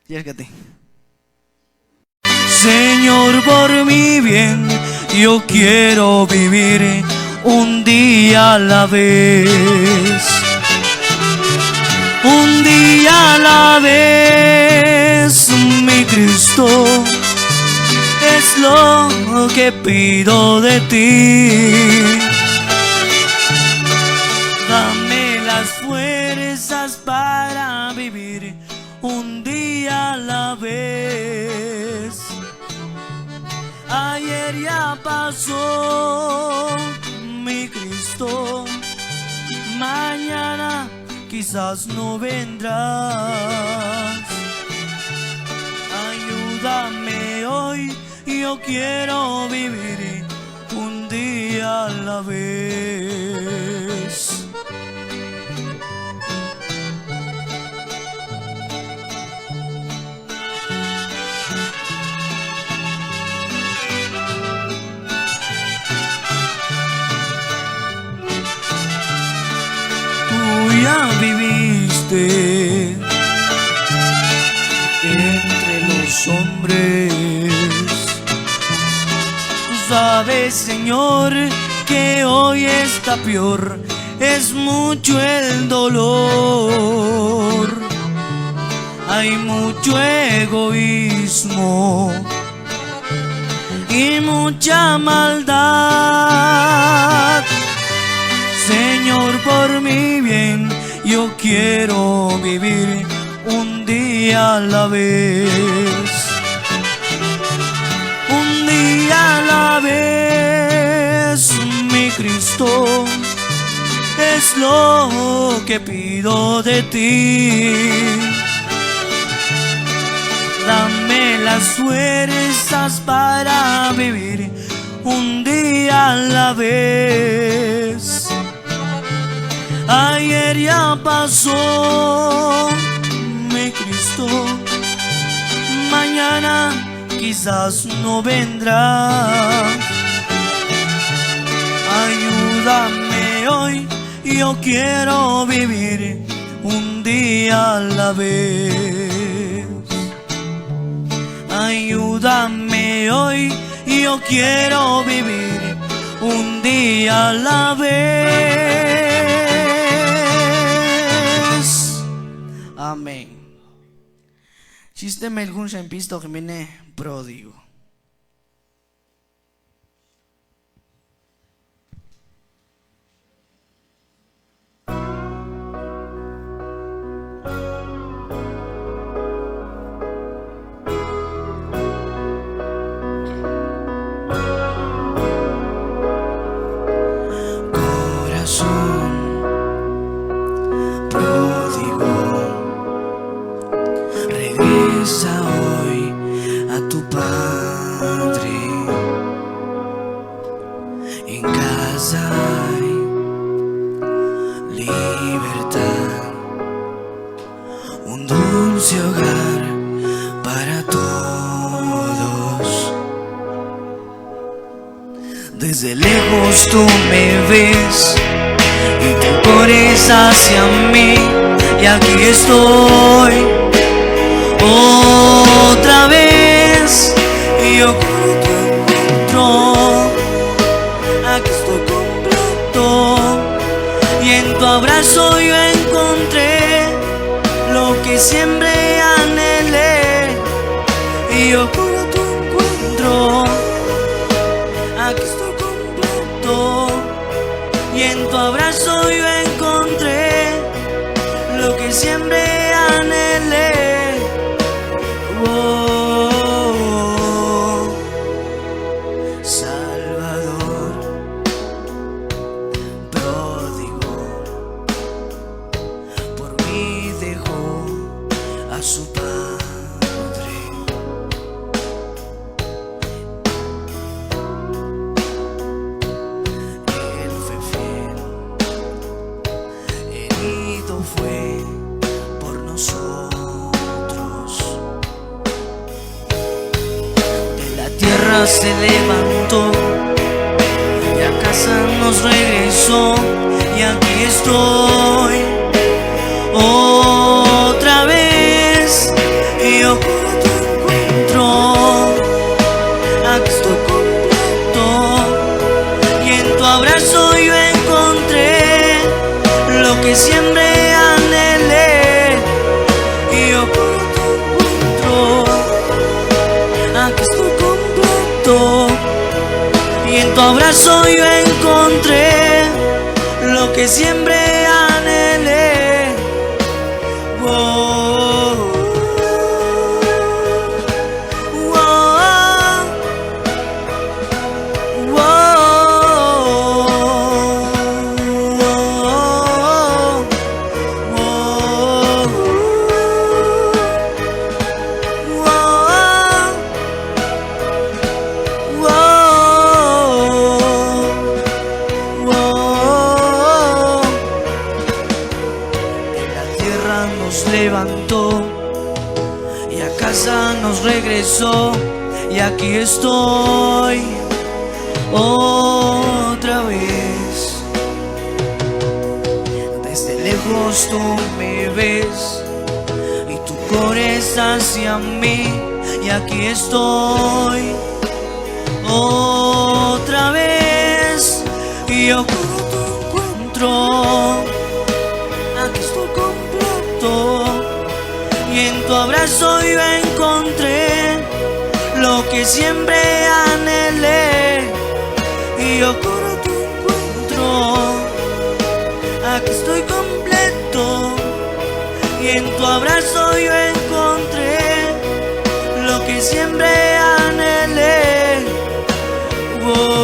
Llévate. Señor, por mi bien, yo quiero vivir un día a la vez. Un día a la vez, mi Cristo, es lo que pido de ti. Dame las fuerzas para vivir un día a la vez. Ayer ya pasó, mi Cristo, mañana quizás no vendrás. Ayúdame hoy, yo quiero vivir un día a la vez. Ya viviste entre los hombres. Tú sabes, Señor, que hoy está peor. Es mucho el dolor. Hay mucho egoísmo y mucha maldad. Señor, por mi bien, yo quiero vivir un día a la vez. Un día a la vez, mi Cristo, es lo que pido de ti. Dame las fuerzas para vivir un día a la vez. Ayer ya pasó, mi Cristo, mañana quizás no vendrá. Ayúdame hoy, yo quiero vivir un día a la vez. Ayúdame hoy, yo quiero vivir un día a la vez. Amen. Sistema ilgun pisto gemine pródigo. Hoy a tu Padre, en casa hay libertad, un dulce hogar para todos. Desde lejos tú me ves y te corres hacia mí, y aquí estoy otra vez, y yo corro tu encuentro. Aquí estoy completo, y en tu abrazo yo encontré lo que siempre anhelé. Y yo corro tu encuentro. Aquí estoy completo, y en tu abrazo yo encontré lo que siempre anhelé. Oh, Salvador, pródigo, por mí dejó a su Padre. Él fue fiel, herido fue por nosotros. Se levantó y a casa nos regresó, y aquí estoy otra vez, y yo tu abrazo yo encontré lo que siempre anhelé. Oh, oh, oh, nos levantó y a casa nos regresó, y aquí estoy otra vez. Desde lejos tú me ves y tú corres hacia mí, y aquí estoy otra vez, y yo corro tu encuentro. Aquí estoy completo, y en tu abrazo yo encontré lo que siempre anhelé, y yo corro tu encuentro. Aquí estoy completo, y en tu abrazo yo encontré lo que siempre anhelé. Oh.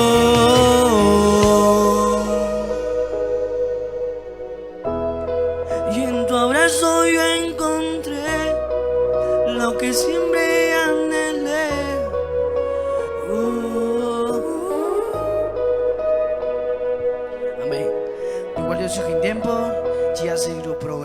Y en tu abrazo yo encontré lo que siempre anhelé. Amém. Igual eu sei que em tempo já seguirá o programa.